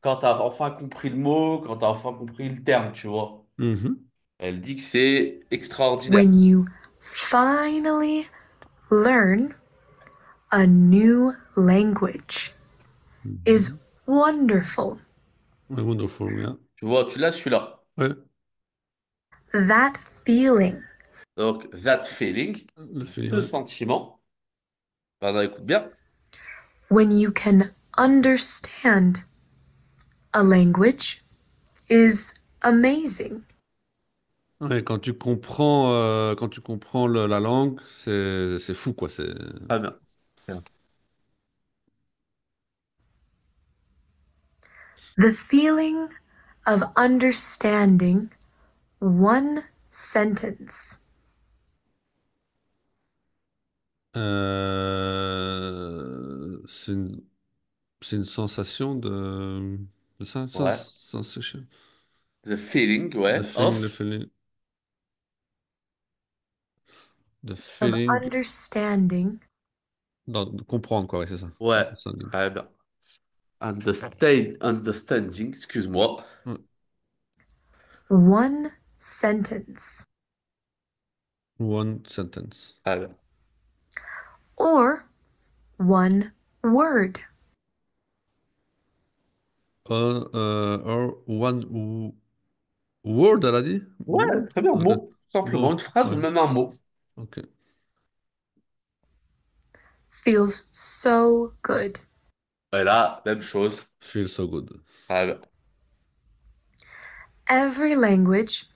Quand tu as enfin compris le mot, quand tu as enfin compris le terme, tu vois. Mhm. Elle dit que c'est extraordinaire. when you finally learn a new language is Mhm. wonderful. Ouais, wonderful, yeah. Tu vois, tu l'as celui-là. Ouais. That feeling Donc, that feeling, Le feeling, ce ouais. sentiment. Pardon, écoute bien. when you can understand a language is amazing. Ouais, quand tu comprends la langue, c'est fou, quoi. C'est Très bien. Bien. The feeling of understanding one sentence c'est c'est une sensation de Ouais. sensation. The feeling, ouais, Le of. feeling, the of feeling, understanding de comprendre, quoi, ouais, c'est ça. Ouais. Understanding. Très bien. Understanding, excuse-moi. Ouais. one sentence One sentence. Très bien. or one word. Or one word, elle a dit? Ouais, Word? très bien, Ok. mot. Simplement Mot. une phrase ou Ouais. même un mot. Ok. Feels so good. Et là, même chose. Feel so good. Très bien. Every language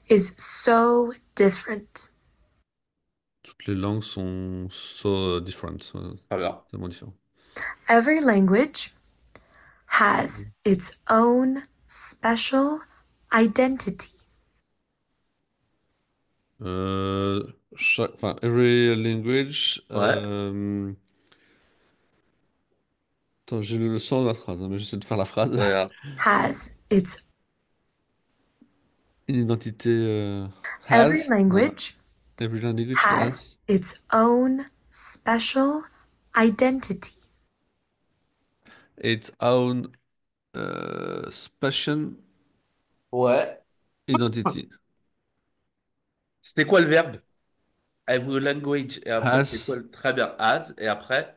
is so different. Toutes les langues sont so different. Très bien. Tellement différent. Every language has its own special identity. Enfin, every language. Ouais. Attends, j'ai le son de la phrase, hein, mais j'essaie de faire la phrase. Regarde. has its Une identité every has. Voilà. language Every language has has its own special identity. its own special Ouais. identity. C'était quoi le verbe? Every language. Et après, c'était quoi Has Très bien. As. Et après?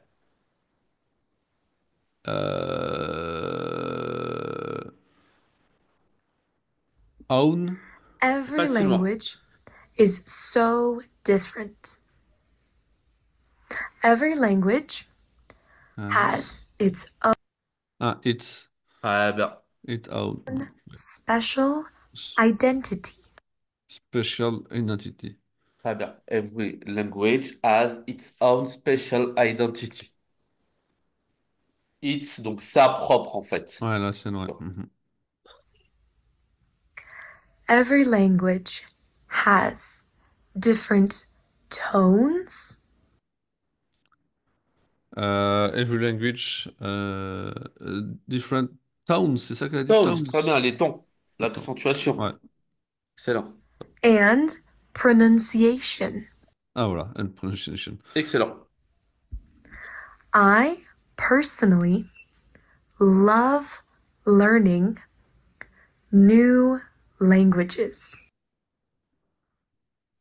euh, own. Every Pas si loin. language is so different. Every language has its own Ah, it's Très bien. it own. special S- identity. Special identity. Très bien. Every language has its own special identity. It's, donc sa propre en fait. Ouais, là, c'est ouais. Mhm. Every language has different tones, Every language, different tones, c'est ça qu'elle a dit, Tones, tones. très bien, les tons, Attends. l'accentuation. Ouais. Excellent. and pronunciation. Ah voilà, and pronunciation. Excellent. I personally love learning new languages.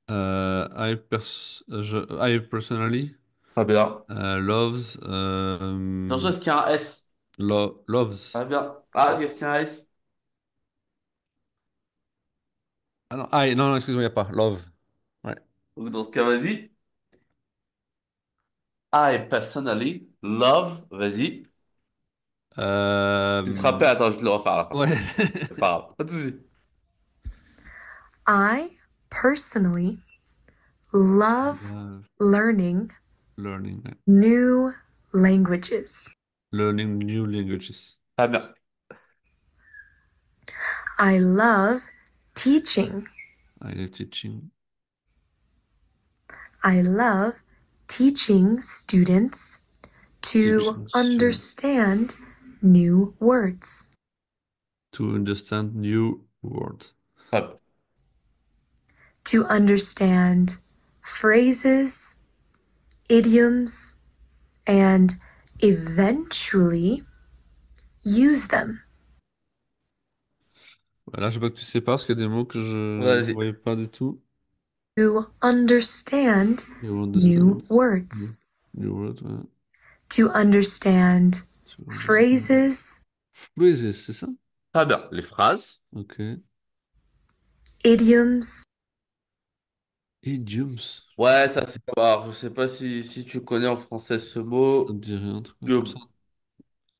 I personally Très bien. loves Attention, est-ce qu'il y a un S? loves. Très bien. Ah, est-ce qu'il y a un S? Ah non, I, non, non, excuse-moi, il n'y a pas. Love. Ouais. Donc, dans ce cas, vas-y. I personally love, vas-y. Tu te rappelles, Euh, attends, je vais te le refaire à la ouais. façon. C'est pas grave. Pas de souci. I personally love learning Learning, ouais. new languages. Learning new languages. Très bien. I love teaching. I love teaching. I love teaching students to Teaching students understand new words, to understand new words. Hop. to understand phrases, idioms, and eventually use them. Voilà, je veux pas que tu sais pas parce qu'il y a des mots que je ne Vas-y. voyais pas du tout. To understand You new understand words, new words, ouais. to understand To understand. phrases, Phrases, c'est ça? Très bien. Les phrases. Ok. idioms, Idioms. Ouais, ça c'est pas. Alors, je sais pas si tu connais en français ce Ça mot. ne dit rien, en tout cas. Idiome.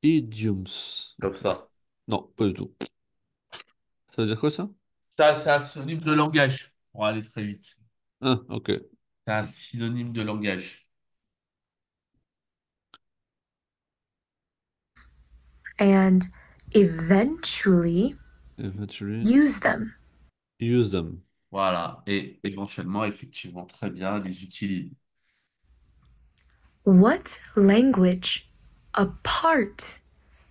Idioms. Comme ça. Non, pas du tout. Ça veut dire quoi ça? Ça, c'est un synonyme de langage. Pour aller très vite. Ah, ok. C'est un synonyme de langage. and eventually Eventually use them. use them. Voilà. Et éventuellement, effectivement, très bien, les utiliser. What language, apart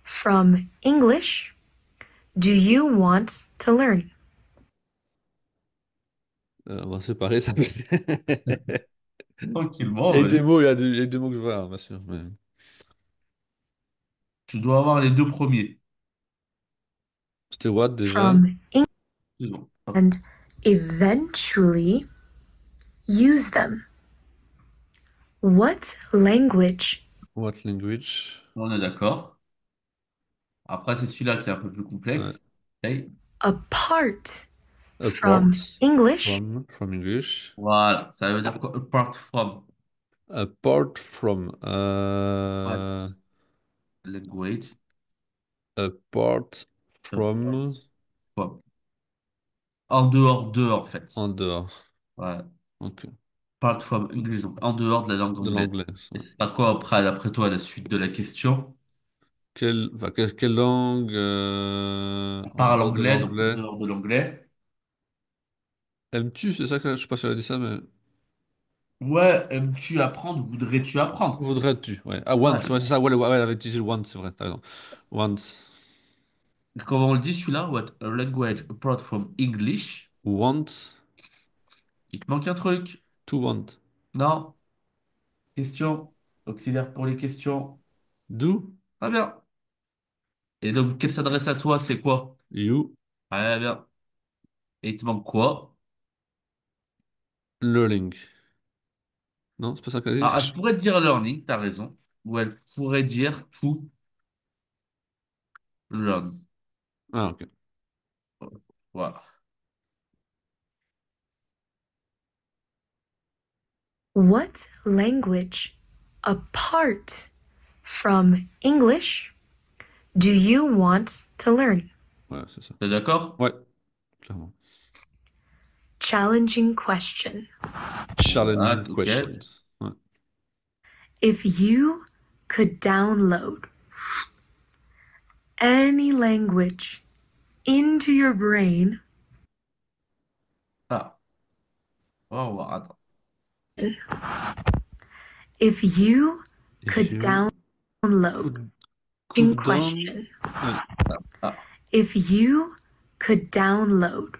from English, do you want to learn? On va séparer ça. Tranquillement, Et des vas-y. mots, il y a des mots que je vois, hein, bien sûr. Mais... Tu dois avoir les deux premiers. C'était what déjà? From English Excuse-moi. Hop. and eventually use them. What language, What language? On est d'accord. Après, c'est celui-là qui est un peu plus Ouais. complexe. Ok. apart from Apart English, from English. Voilà. Ça veut dire quoi? Apart from. Apart from. What language? Apart from. Apart from. En dehors d'eux, en fait. En dehors. Ouais. Ok. Apart from English, donc en dehors de la langue De anglaise. l'anglais. Ça. Et c'est pas quoi après, d'après toi, la suite de la question? Enfin, quelle langue À en part dehors de l'anglais, donc en l'anglais? dehors de l'anglais. Aimes-tu? C'est ça que je sais pas si elle a dit ça, mais. Ouais, aimes-tu apprendre, voudrais-tu apprendre? Voudrais-tu? Ouais. Ah, want. Ouais. Ouais, c'est ça. Ouais, ouais, elle avait utilisé le want, c'est vrai. T'as raison. Want. Comment on le dit celui-là? What a language apart from English? Want. Il te manque un truc. To want. Non? Question. Auxiliaire pour les questions. Do. Très bien. Et donc, qu'elle s'adresse à toi, c'est quoi? You. Très bien. Et il te manque quoi? Learning. Non, c'est pas ça qu'elle Alors, elle dit. pourrait te dire learning, t'as raison. Ou elle pourrait dire to learn. Ah, ok. Voilà. What language, apart from English, do you want to learn? Ouais, c'est ça. T'es d'accord? Ouais, clairement. Challenging question. Voilà, Challenging ok. questions. Ouais. If you could download any language into your brain, Ah. Oh, attends. if you If could you download, could down. question. Ouais. Ah. If you could download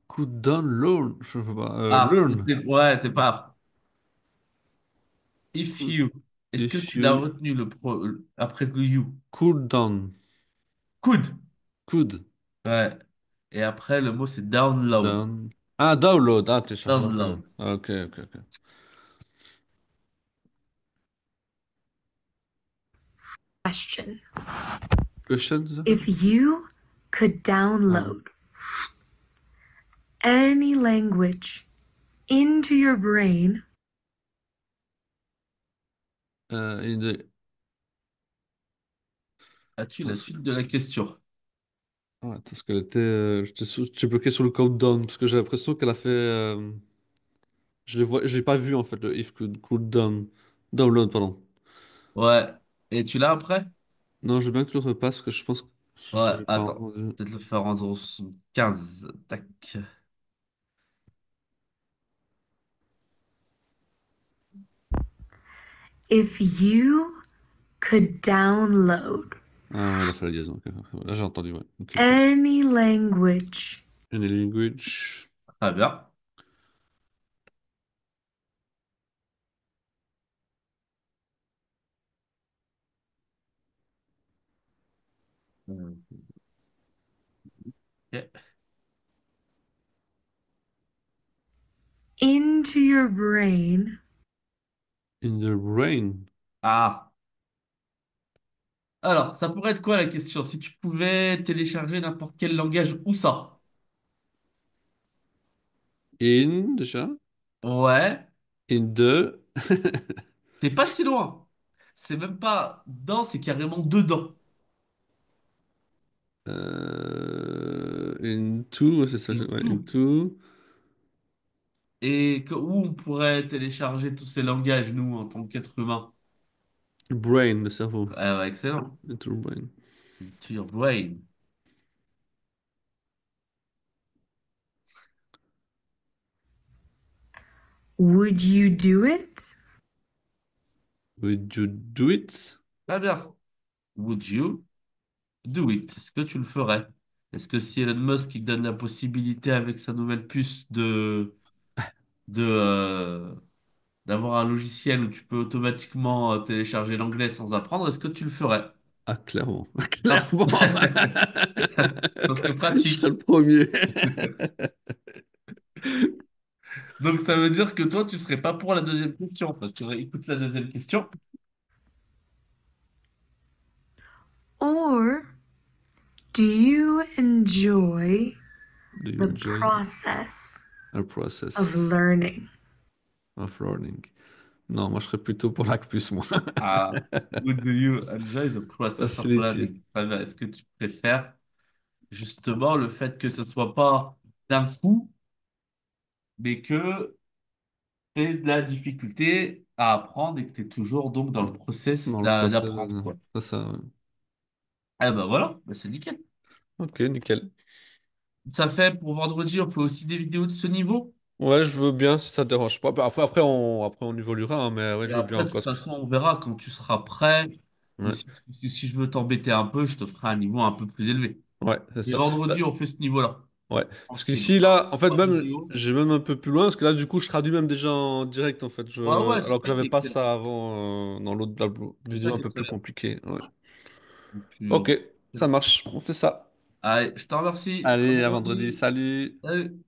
Could download. Je veux pas. Ah, Learn. ouais, t'es pas. If you. Est-ce que If tu l'as you retenu après que you? could down. Could. Could Ouais. Et après, le mot, c'est download. down. Ah, download. Ah, télécharger. Ok. Download. Ok, ok, ok. question. Question, c'est ça? If you could Ah. download any language into your brain, In the... As-tu la Parce que... suite de la question? Ah, parce qu'elle était... j'étais bloqué sur le countdown, parce que j'ai l'impression qu'elle a fait... je l'ai pas vu, en fait, le if could down. Download, pardon. Ouais. Et tu l'as après? Non, je veux bien que tu le repasses, parce que je pense que Ouais, je l'ai pas attends. entendu. Peut-être le faire en 15. Tac. if you could download Ah, elle a fait la liaison. Ok, ok. Là, j'ai entendu, ouais. Ok, ok. any language Any language Très bien. Ok. into your brain, in the brain. Ah. Alors, ça pourrait être quoi la question? Si tu pouvais télécharger n'importe quel langage, où ça? In, déjà. Ouais. In the... T'es pas si loin. C'est même pas dans, c'est carrément dedans. Into, ouais, c'est ça. Et Ouais, tout. into. Et où on pourrait télécharger tous ces langages, nous, en tant qu'êtres humains? Brain, le cerveau. Ah ouais, excellent. Into the brain. To your brain. would you do it? Would you do it? Très bien. Would you do it? Est-ce que tu le ferais? Est-ce que si Elon Musk il te donne la possibilité avec sa nouvelle puce de d'avoir un logiciel où tu peux automatiquement télécharger l'anglais sans apprendre, est-ce que tu le ferais? Ah, clairement. Ah. Clairement. Ça serait Je serais pratique. le premier. Donc ça veut dire que toi, tu serais pas pour la deuxième question. Parce que écoute la deuxième question. Or do you enjoy Do you the enjoy process a of process learning? of learning? Non, moi je serais plutôt pour la plus, moi. Ah, would you enjoy the process of Facility. learning? Très bien. Est-ce que tu préfères justement le fait que ce soit pas d'un coup, mais que tu aies de la difficulté à apprendre et que tu es toujours donc dans le process Dans le process, d'apprendre, quoi. c'est ça. Ouais. Ah ben voilà, ben c'est nickel. Ok, nickel. Ça fait pour vendredi, on fait aussi des vidéos de ce niveau. Ouais, je veux bien si ça te dérange pas. Bah, après, on évoluera, hein, mais ouais, Et je veux après, bien de toute parce que. façon, on verra quand tu seras prêt. Ou Ouais, si je veux t'embêter un peu, je te ferai un niveau un peu plus élevé. ouais, c'est Et ça. Bah, vendredi, on fait ce niveau-là. ouais. On Parce se que fait si là, en fait, trois même, vidéos. j'ai même un peu plus loin, parce que là, du coup, je traduis même déjà en direct, en fait. Ouais, ouais, c'est Alors que ça qui j'avais est pas excellent. ça avant dans l'autre C'est ça vidéo un qui est peu plus excellent. compliquée. Ouais. Donc, Ok, ça marche, on fait ça. allez, je te remercie. À Allez, à vendredi, vendredi. salut. Salut.